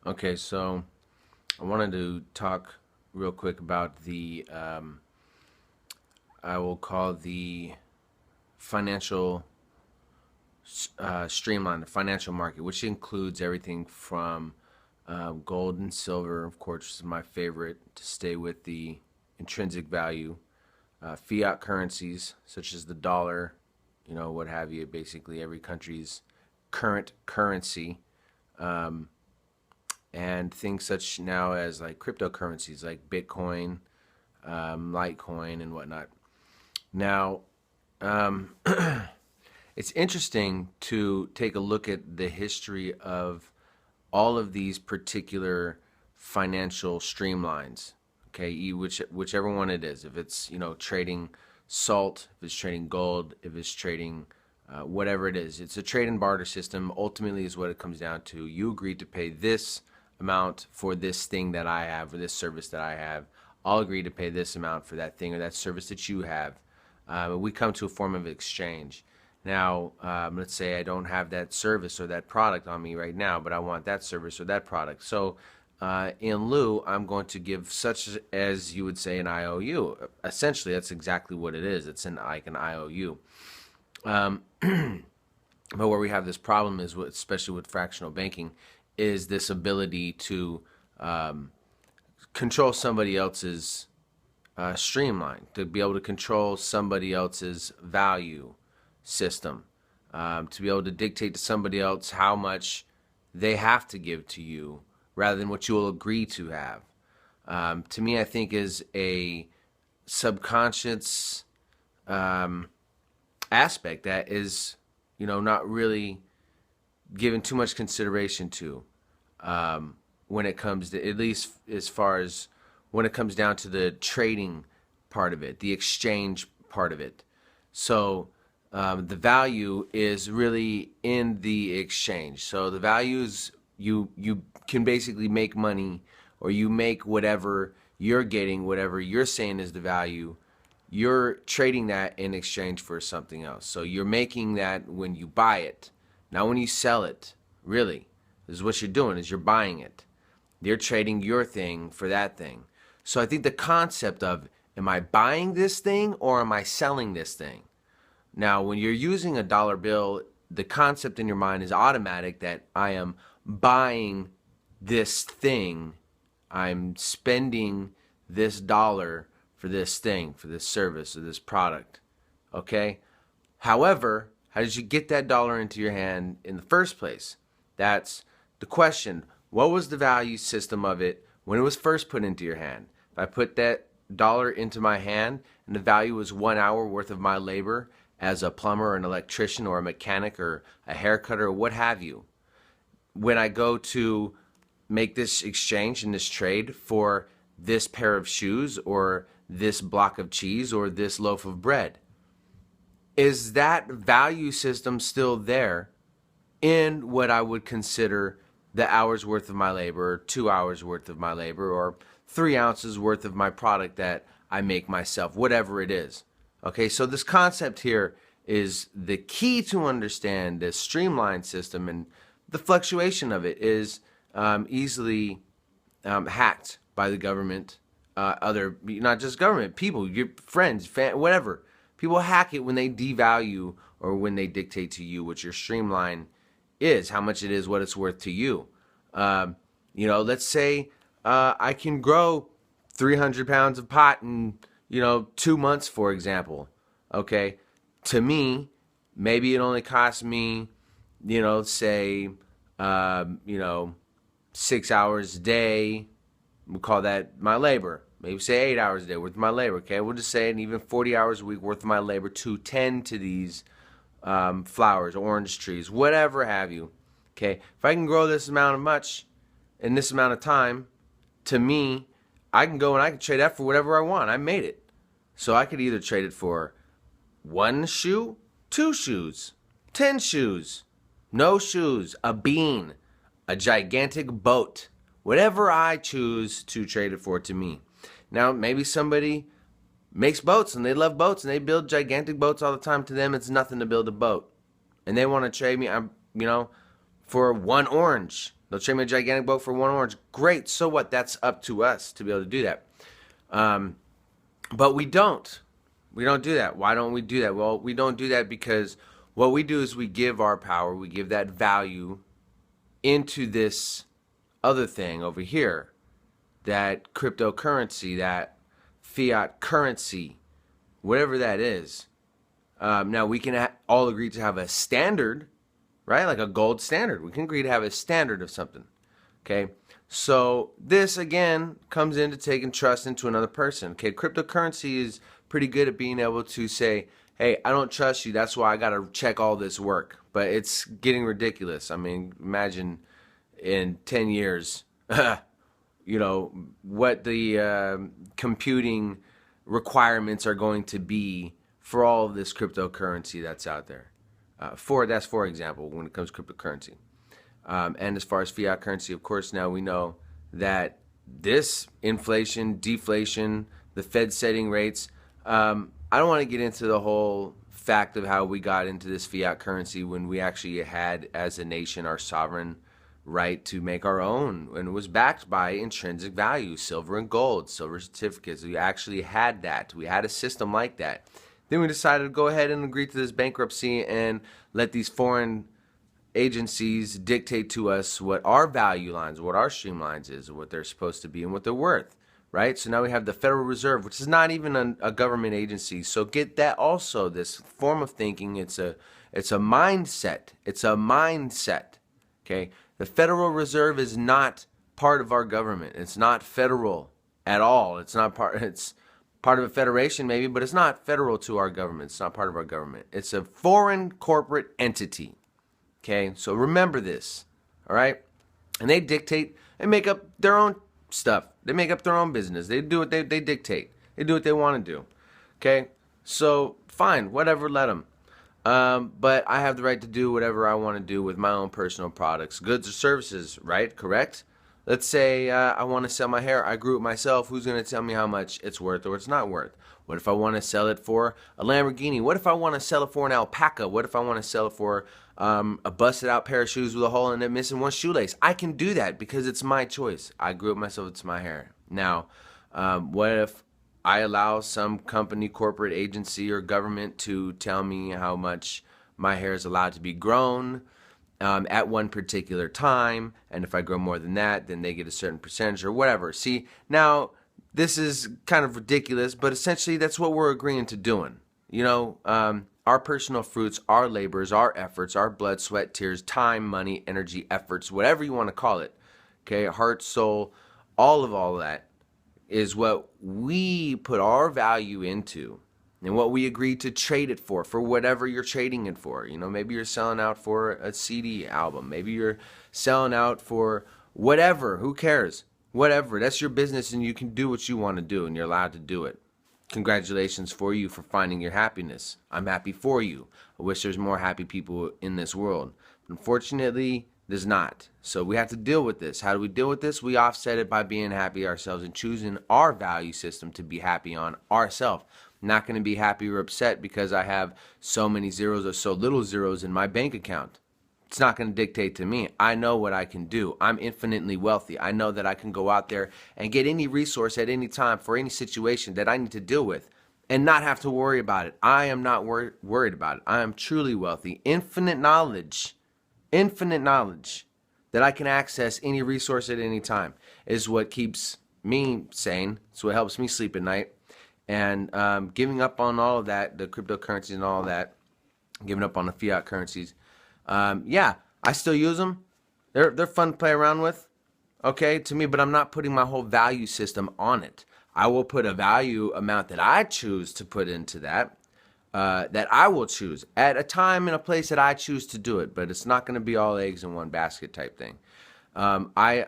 Okay, so I wanted to talk real quick about I will call the financial streamline, the financial market, which includes everything from gold and silver, of course, which is my favorite to stay with the intrinsic value, fiat currencies such as the dollar, what have you, basically every country's current currency. Um, and things such now as like cryptocurrencies like Bitcoin, Litecoin, and whatnot. Now, um, it's interesting to take a look at the history of all of these particular financial streamlines. Okay, whichever one it is, if it's trading salt, if it's trading gold, if it's trading whatever it is, it's a trade and barter system. Ultimately, is what it comes down to. You agreed to pay this amount for this thing that I have, or this service that I have. I'll agree to pay this amount for that thing or that service that you have. We come to a form of exchange. Now, let's say I don't have that service or that product on me right now, but I want that service or that product. So, in lieu, I'm going to give such as you would say an IOU. Essentially, that's exactly what it is. It's like an IOU. Um, but where we have this problem is, especially with fractional banking, is this ability to um, control somebody else's streamline, to be able to control somebody else's value system, to be able to dictate to somebody else how much they have to give to you rather than what you will agree to have. To me, I think is a subconscious um, aspect that is, not really given too much consideration to when it comes to, at least as far as when it comes down to the trading part of it, the exchange part of it. So the value is really in the exchange. So the value is you can basically make money, or you make whatever you're getting, whatever you're saying is the value. You're trading that in exchange for something else. So you're making that when you buy it, not when you sell it. Really, this is what you're doing: is you're buying it. You're trading your thing for that thing. So I think the concept of, am I buying this thing or am I selling this thing? Now, when you're using a dollar bill, the concept in your mind is automatic that I am buying this thing. I'm spending this dollar for this thing, for this service or this product. Okay? However, how did you get that dollar into your hand in the first place? That's the question. What was the value system of it when it was first put into your hand? If I put that dollar into my hand and the value was 1 hour worth of my labor as a plumber or an electrician or a mechanic or a haircutter or what have you, when I go to make this exchange and this trade for this pair of shoes or this block of cheese or this loaf of bread, is that value system still there in what I would consider the hour's worth of my labor, or 2 hours worth of my labor, or 3 ounces worth of my product that I make myself, whatever it is? Okay, so this concept here is the key to understand this streamlined system, and the fluctuation of it is easily hacked by the government, other, not just government, people, your friends, whatever. People hack it when they devalue or when they dictate to you what your streamline is, how much it is, what it's worth to you. Let's say I can grow 300 pounds of pot in 2 months, for example. Okay, to me, maybe it only costs me, say, 6 hours a day. We'll call that my labor. Maybe say 8 hours a day worth of my labor. Okay, we'll just say, and even 40 hours a week worth of my labor to tend to these flowers, orange trees, whatever have you. Okay, if I can grow this amount of much in this amount of time, to me, I can go and I can trade that for whatever I want. I made it. So I could either trade it for one shoe, two shoes, 10 shoes, no shoes, a bean, a gigantic boat, whatever I choose to trade it for to me. Now, maybe somebody makes boats and they love boats and they build gigantic boats all the time. To them, it's nothing to build a boat. And they want to trade me, for one orange. They'll trade me a gigantic boat for one orange. Great. So what? That's up to us to be able to do that. But we don't. We don't do that. Why don't we do that? Well, we don't do that because what we do is we give our power, we give that value into this other thing over here, that cryptocurrency, that fiat currency, whatever that is. Now, we can all agree to have a standard, right? Like a gold standard. We can agree to have a standard of something, okay? So this, again, comes into taking trust into another person, okay? Cryptocurrency is pretty good at being able to say, hey, I don't trust you. That's why I got to check all this work. But it's getting ridiculous. I mean, imagine in 10 years, you know, what the computing requirements are going to be for all of this cryptocurrency that's out there. That's for example, when it comes to cryptocurrency. And as far as fiat currency, of course, now we know that this inflation, deflation, the Fed setting rates, I don't want to get into the whole fact of how we got into this fiat currency when we actually had, as a nation, our sovereign right to make our own, and it was backed by intrinsic value, silver and gold, silver certificates. We actually had that. We had a system like that. Then we decided to go ahead and agree to this bankruptcy and let these foreign agencies dictate to us what our value lines, what our streamlines is, what they're supposed to be, and what they're worth, right? So now we have the Federal Reserve, which is not even a government agency. So get that also, this form of thinking, it's a mindset. It's a mindset, okay? The Federal Reserve is not part of our government. It's not federal at all. It's part of a federation maybe, but it's not federal to our government. It's not part of our government. It's a foreign corporate entity. Okay, so remember this, all right? And they dictate and make up their own stuff. They make up their own business. They do what they dictate. They do what they want to do. Okay, so fine, whatever, let them. But I have the right to do whatever I want to do with my own personal products, goods or services, right? Correct? Let's say I want to sell my hair. I grew it myself. Who's going to tell me how much it's worth or it's not worth? What if I want to sell it for a Lamborghini? What if I want to sell it for an alpaca? What if I want to sell it for a busted out pair of shoes with a hole in it missing one shoelace? I can do that because it's my choice. I grew it myself. It's my hair. Now, what if I allow some company, corporate agency, or government to tell me how much my hair is allowed to be grown at one particular time, and if I grow more than that, then they get a certain percentage or whatever. See, now this is kind of ridiculous, but essentially that's what we're agreeing to doing. You know, our personal fruits, our labors, our efforts, our blood, sweat, tears, time, money, energy, efforts, whatever you want to call it, okay, heart, soul, all of that is what we put our value into and what we agreed to trade it for whatever you're trading it for. You know, maybe you're selling out for a CD album. Maybe you're selling out for whatever. Who cares? Whatever. That's your business, and you can do what you want to do, and you're allowed to do it. Congratulations for you for finding your happiness. I'm happy for you. I wish there's more happy people in this world. Unfortunately, there's not. So we have to deal with this. How do we deal with this? We offset it by being happy ourselves and choosing our value system to be happy on ourselves. Not going to be happy or upset because I have so many zeros or so little zeros in my bank account. It's not going to dictate to me. I know what I can do. I'm infinitely wealthy. I know that I can go out there and get any resource at any time for any situation that I need to deal with and not have to worry about it. I am not worried about it. I am truly wealthy. Infinite knowledge that I can access any resource at any time is what keeps me sane. It's what helps me sleep at night. And giving up on all of that, the cryptocurrencies and all of that, giving up on the fiat currencies, yeah, I still use them. They're fun to play around with, okay, to me, but I'm not putting my whole value system on it. I will put a value amount that I choose to put into that I will choose at a time and a place that I choose to do it, but it's not going to be all eggs in one basket type thing. I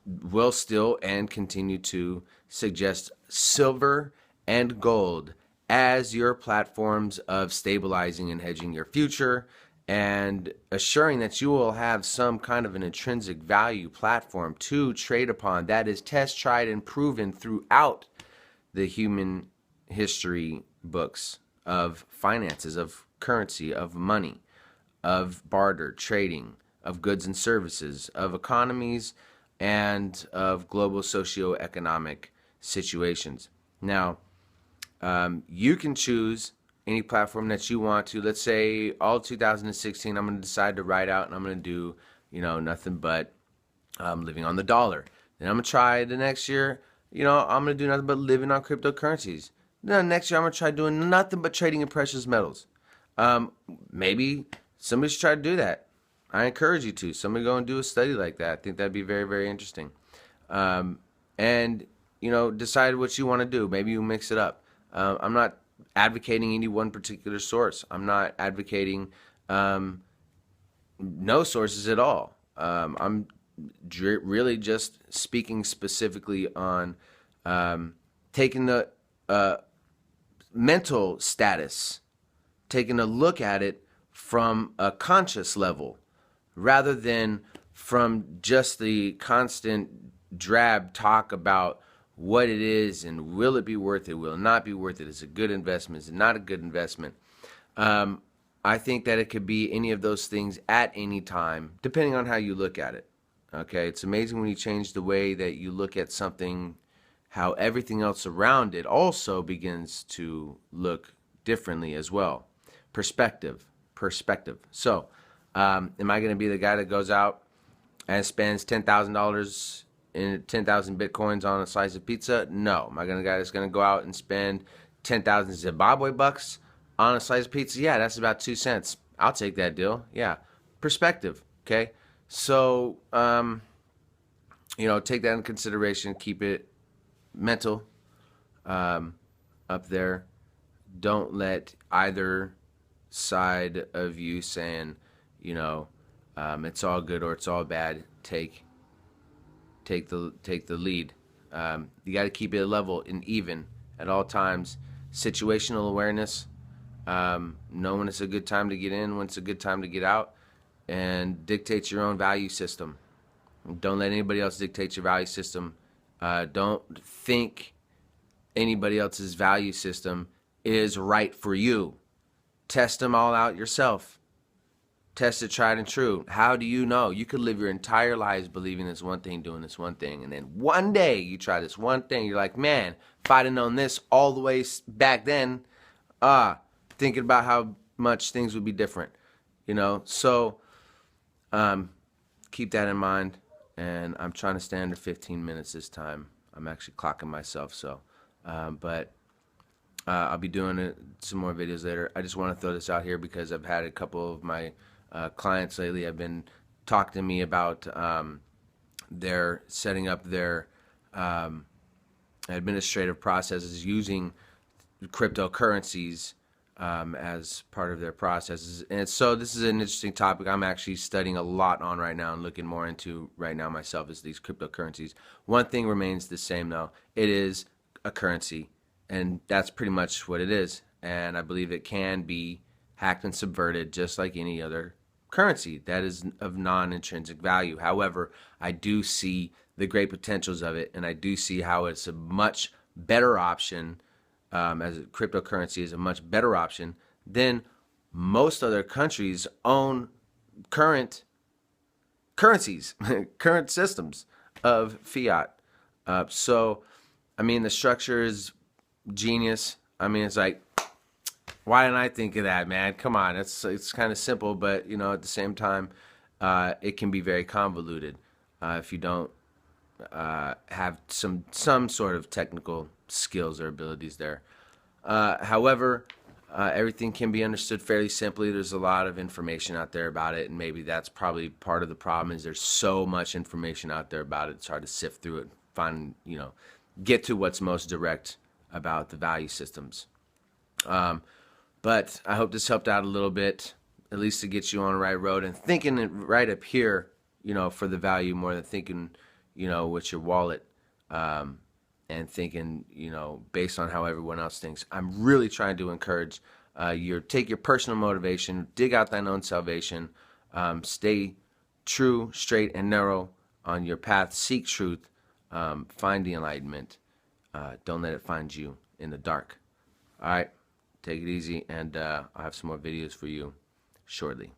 will still and continue to suggest silver and gold as your platforms of stabilizing and hedging your future and assuring that you will have some kind of an intrinsic value platform to trade upon that is test, tried, and proven throughout the human history books of finances, of currency, of money, of barter, trading, of goods and services, of economies, and of global socioeconomic situations. Now, you can choose any platform that you want to. Let's say all 2016, I'm going to decide to write out and I'm going to do, nothing but living on the dollar. Then I'm going to try the next year, I'm going to do nothing but living on cryptocurrencies. Then next year, I'm going to try doing nothing but trading in precious metals. Maybe somebody should try to do that. I encourage you to. Somebody go and do a study like that. I think that'd be very, very interesting. And, decide what you want to do. Maybe you mix it up. I'm not advocating any one particular source. I'm not advocating no sources at all. I'm really just speaking specifically on taking the mental status, taking a look at it from a conscious level rather than from just the constant drab talk about what it is and will it be worth it, will it not be worth it, is it a good investment, is it not a good investment. I think that it could be any of those things at any time, depending on how you look at it. Okay, it's amazing when you change the way that you look at something, how everything else around it also begins to look differently as well. Perspective. So, am I going to be the guy that goes out and spends $10,000 in 10,000 Bitcoins on a slice of pizza? No. Am I going to guy that's going to go out and spend 10,000 Zimbabwe bucks on a slice of pizza? Yeah, that's about 2 cents. I'll take that deal. Yeah. Perspective. Okay. So, take that into consideration. Keep it mental up there. Don't let either side of you saying, it's all good or it's all bad. Take the lead. You got to keep it level and even at all times. Situational awareness. Know when it's a good time to get in, when it's a good time to get out, and dictate your own value system. Don't let anybody else dictate your value system. Don't think anybody else's value system is right for you. Test them all out yourself. Test it, tried and true. How do you know? You could live your entire lives believing this one thing, doing this one thing, and then one day you try this one thing. You're like, man, if I'd have known this all the way back then, thinking about how much things would be different, So, keep that in mind. And I'm trying to stay under 15 minutes this time. I'm actually clocking myself, so, but I'll be doing some more videos later. I just want to throw this out here because I've had a couple of my clients lately have been talking to me about their setting up their administrative processes using cryptocurrencies as part of their processes. And so this is an interesting topic I'm actually studying a lot on right now and looking more into right now myself is these cryptocurrencies. One thing remains the same though. It is a currency, and that's pretty much what it is. And I believe it can be hacked and subverted just like any other currency that is of non-intrinsic value. However, I do see the great potentials of it, and I do see how it's a much better option as a cryptocurrency is a much better option than most other countries own current currencies, current systems of fiat. So, the structure is genius. It's like, why didn't I think of that, man? Come on, it's kind of simple, but at the same time, it can be very convoluted if you don't have some sort of technical skills or abilities there. However, everything can be understood fairly simply. There's a lot of information out there about it, and maybe that's probably part of the problem is there's so much information out there about it. It's hard to sift through it, find, get to what's most direct about the value systems. But I hope this helped out a little bit, at least to get you on the right road and thinking it right up here, for the value more than thinking, with your wallet, and thinking, based on how everyone else thinks. I'm really trying to encourage take your personal motivation, dig out thine own salvation, stay true, straight, and narrow on your path, seek truth, find the enlightenment. Don't let it find you in the dark. All right, take it easy, and I'll have some more videos for you shortly.